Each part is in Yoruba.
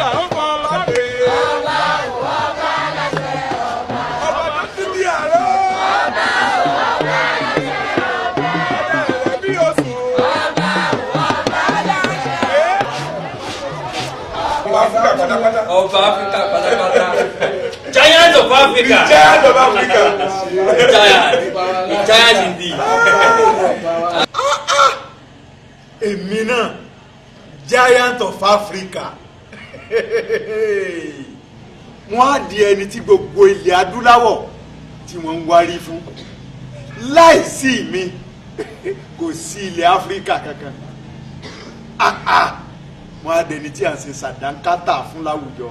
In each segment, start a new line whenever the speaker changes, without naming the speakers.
là ń kọ́ lọ́dẹ. Ọba tó ti di àárọ̀. Ẹ̀rẹ̀ bí oṣù.
Ọba Áfíríkà pátápátá. Giant of Africa.
Giant of Africa.
Giant indeed.
Èmi náà Giant of Africa. Wọ́n á di ẹni tí gbogbo ilẹ̀ adúláwọ̀ tí wọ́n ń wárí fún. Láìsí mi kò sí ilẹ̀ Áfíríkà kankan. Wọ́n á dẹni tí à ń ṣe sàdánkátà fún láwùjọ.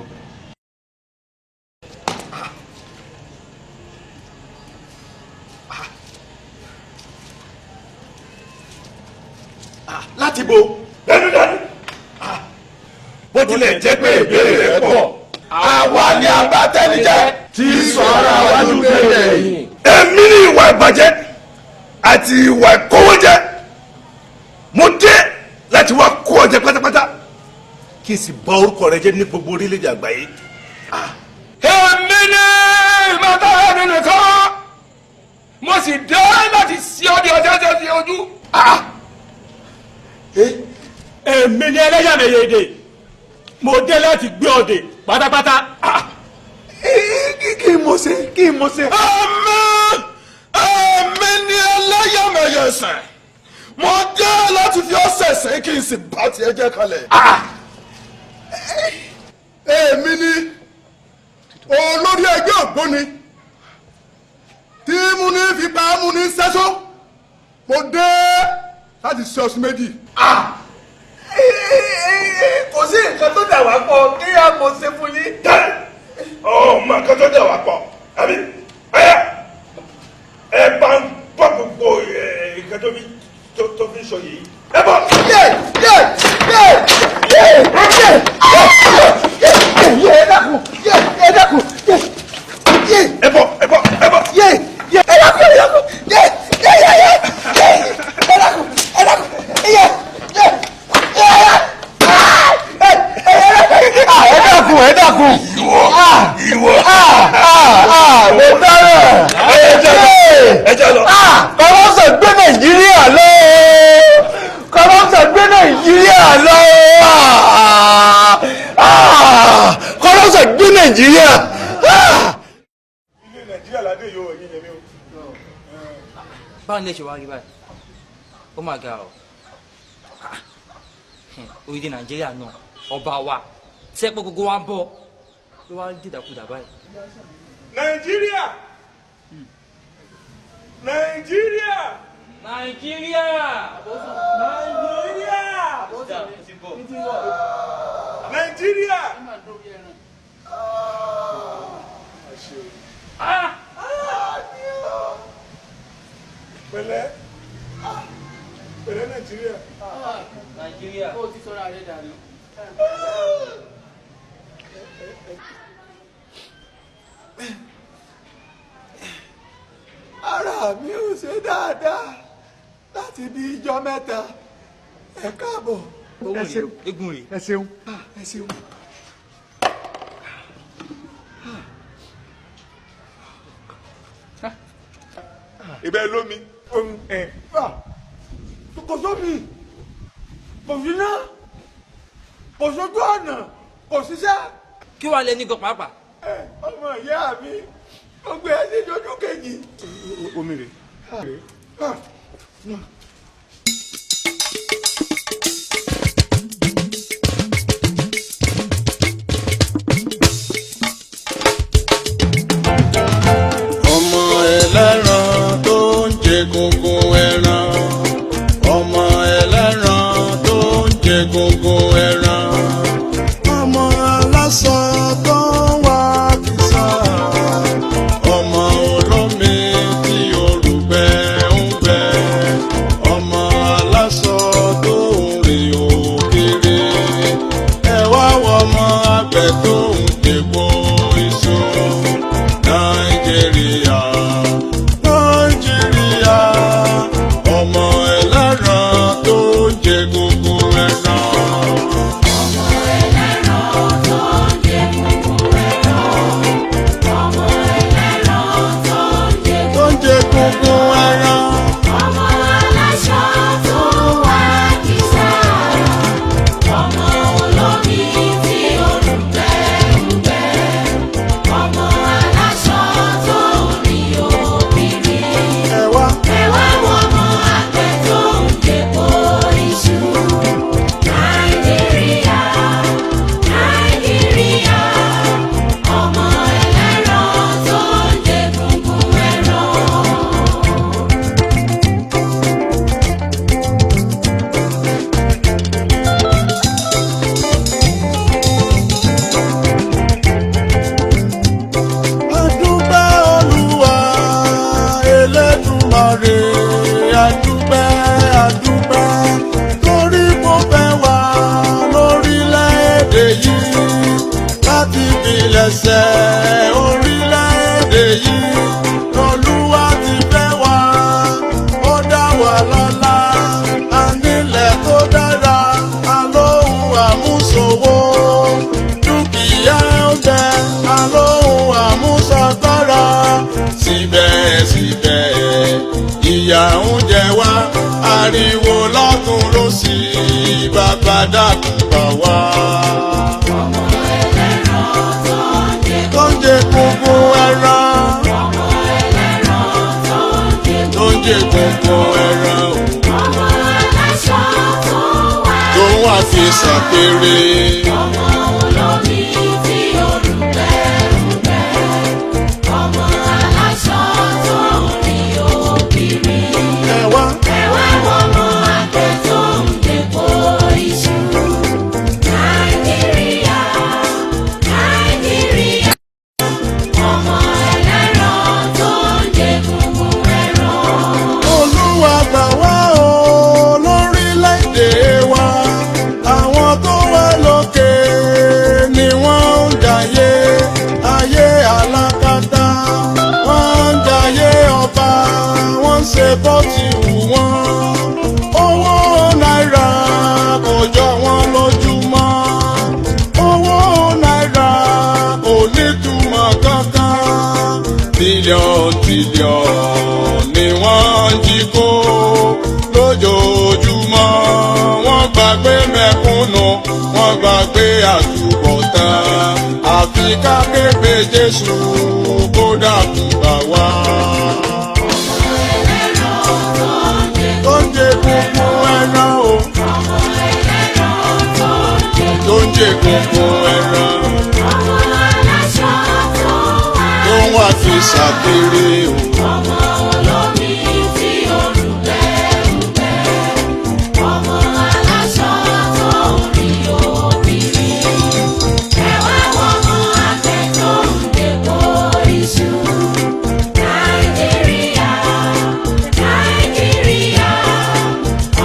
Láti bo
Dẹ́nu. Bó tilẹ̀ jẹ́ pé ìbéèrè rẹ̀ pọ̀. Àwa ni abatẹnijẹ́ tí sọ ara wa lùgbẹ́lẹ̀ yìí. Èmi ní ìwà ìbàjẹ́ àti ìwà ìkówójẹ. Mo dé láti wá kó ọjẹ pátápátá kí n sì bà orúkọ rẹ jẹ́ ní gbogbo orílẹ̀-èdè àgbáyé.
Èmi ni ìmọ̀tara nínú kan mo sì dé láti ṣí ọdí ọjọ́ tẹ́ fi ojú.
èmi ni ẹlẹ́yàmẹ̀yẹ èdè mo dé láti gbé ọdẹ pátápátá.
Kí mo ṣe.
Èmi ni ẹlẹ́yàmẹ̀yẹ ẹ̀sẹ̀ mo dé láti fi ọ̀sẹ̀ ṣe kí n sì bá tiẹ̀ jẹ́ kalẹ̀. Èmi ni olórí ẹgbẹ́ ògbóni tí mo ní fipá mú ní sẹ́sọ́ mo dé láti ṣe ọ̀sùn méjì.
Kò sí nǹkan tó dà wá pọ̀ kí a mọ̀ ṣe fún yín. Ọmọ nǹkan tó dà wá pọ̀ àbí ẹ bá ń bọ́ gbogbo nǹkan tó fi sọ yìí. Ẹ bọ̀.
Nàìjíríà.
Ilé Nàìjíríà ládé yóò wọ̀ yín yẹn mi o.
Báwo ni ẹ ṣe wá rí báyìí? Ó mà ga ọ. Orílẹ̀ Nàìjíríà náà ọba wa tí ẹ pé gbogbo wa ń bọ̀ ló wá dìdàkudà báyìí.
Nàìjíríà. Nàìjíríà.
Nàìjíríà.
Nàìjíríà. Pẹ̀lẹ́ Nàìjíríà.
Nàìjíríà.
Ó ti sọ́ra rẹ̀ dànù.
Ara mi ò ṣe dáadáa láti bí ijọ́ mẹ́ta. Ẹ káàbọ̀.
Ẹ ṣeun. Egun rè.
Ẹ ṣeun. Ẹ ṣeun.
Ibẹ̀ lómi.
Kò sómi, kò síná, kò sójú ọ̀nà, kò síṣẹ́.
Kí wàá lẹ ní gan pàápàá?
Ọmọ ìyá mi ó gbé ẹ sí ojú kejì.
Omi rè.
Ọmọ ẹlẹ́ran tó ń jẹ gungun ẹran. Ọmọ ẹlẹ́ran tó ń jẹ gungun ẹran. Ọmọ aláṣọ tó ń wá kìsà. Ọmọ olómi tí olùgbẹ́ ń gbẹ. Ọmọ aláṣọ tó ń rìn òkèrè. Ẹ wá wọ ọmọ àgbẹ̀ tó ń dègbò iṣu. Nàìjíríà, Nàìjíríà, ọmọ ẹlẹ́ran tó ń jẹ gbogbo ẹran.
Ọmọ ẹlẹ́ran tó
ti pilẹ̀ṣẹ̀ orílẹ̀-èdè yìí Olúwa ti fẹ́ wá ó dá wa lọ́lá anílẹ̀ tó dára alóhùn àmúṣòwò dúkìá oúnjẹ alóhùn àmúṣọgbọ́ra síbẹ̀síbẹ̀ ìyà ń jẹ wá ariwo lọ́tún lósì bàbá dákun gbà wá.
ọmọ ẹlẹ́ran
tó ń jẹ gbogbo ẹran.
ọmọ ẹlẹ́ran
tó ń jẹ gbogbo ẹran.
ọmọ aláṣọ
tó ń wá fi ṣàpèrè.
ọmọ olómi tí olùgbẹ́rùgbẹ́ ọmọ aláṣọ tó rí òbírí.
ẹ̀wá.
ẹ̀wá wọmọ àgbẹ̀ tó ń dèpò iṣu. Nàìjíríà Nàìjíríà ọmọ ẹlẹ́ran tó ń jẹ gbogbo ẹran.
Olúwa gbà wá o lórílẹ̀‐èdè wa àwọn tó wà lókè ni wọ́n ń jayé ayé alákatá wọ́n ń jayé ọba wọ́n ń ṣe bó ti wù wọ́n owó náírà kò jọ wọ́n lójúmọ́ owó náírà kò nítumọ̀ kankan tírílíọ̀nù ni wọ́n ń jí kó lójoojúmọ́ wọ́n gbàgbé mẹ̀kúnnù wọ́n gbàgbé àtúbọ̀tán àfi ká képe Jésù kó dákun gbà wá. tó ń jẹ gbogbo ẹran o. tó ń jẹ gbogbo ẹran. tó ń wá fi ṣàpèrè o.
ọmọ olómi tí olùgbẹ́rùgbẹ́ ọmọ aláṣọ tó rí òbírí. ẹ̀wá wọmọ àgbẹ̀ tó ń dèpò iṣu. Nàìjíríà Nàìjíríà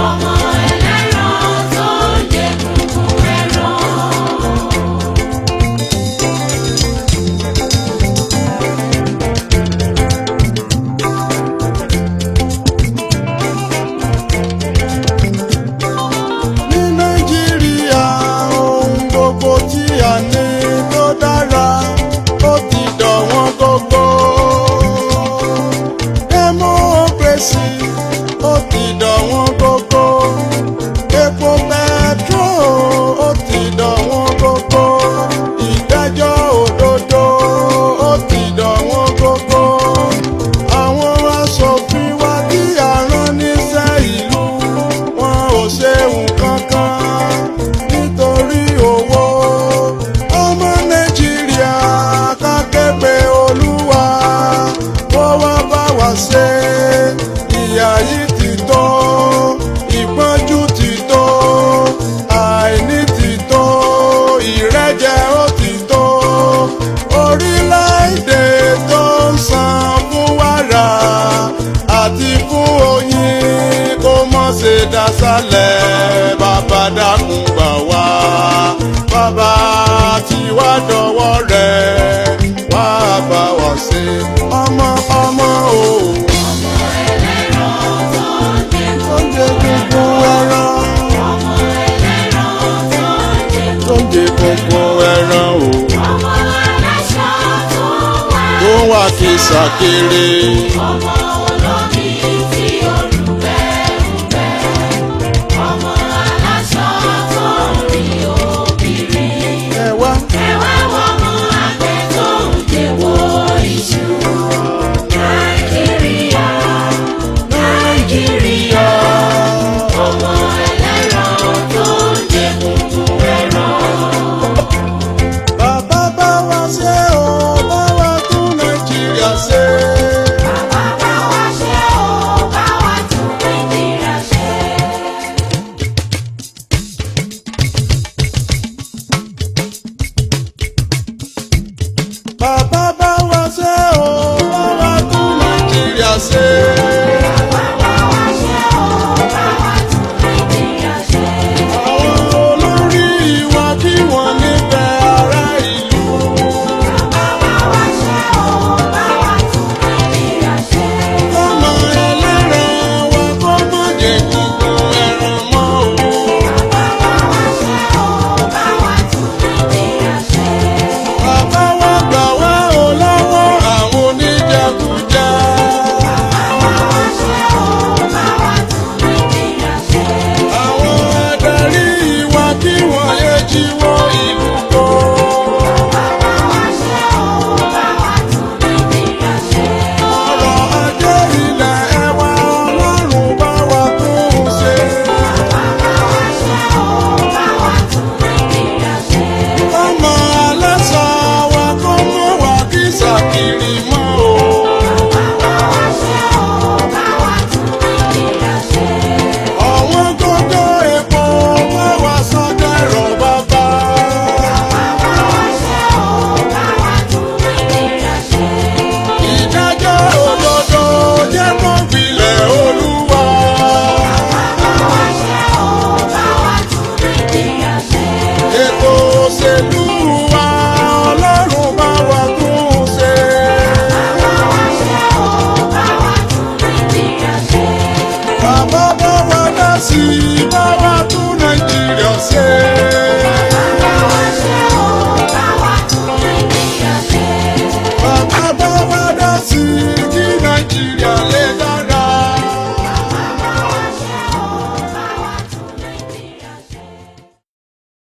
ọmọ ẹlẹ́ran tó ń jẹ gbogbo ẹran.
ní Nàìjíríà ohun gbogbo tí a ní tó dára ó ti dọ̀wọ́n gógó. democracy ó ti dọ̀wọ́n gógó. epo petro ó ti dọ̀wọ́n gógó. ìdájọ́ òdodo ó ti dọ̀wọ́n gógó. àwọn aṣòfin wa tí a rán níṣẹ́ ìlú wọn ò ṣe nǹkan kan nítorí owó. ọmọ Nàìjíríà ká ké pe Olúwa kó wá bá wa ṣe. ìyà yìí ti tó ìpọ́njú ti tó àìní ti tó ìrẹ́jẹ ó ti tó orílẹ̀-èdè tó ń san fún wàrà àti fún oyin kó mọ̀ ṣe daṣálẹ̀ bàbá dákun gbà wá bàbá tí wá dọwọ́ rẹ̀ wá bá wa ṣe ọmọ ọmọ o.
ọmọ ẹlẹ́ran tó ń jẹ
tó ń jẹ gbogbo ẹran.
ọmọ ẹlẹ́ran tó ń jẹ
tó ń jẹ gbogbo ẹran o.
ọmọ aláṣọ tó
tó ń wá fi ṣàkèrè.
wà ọmọ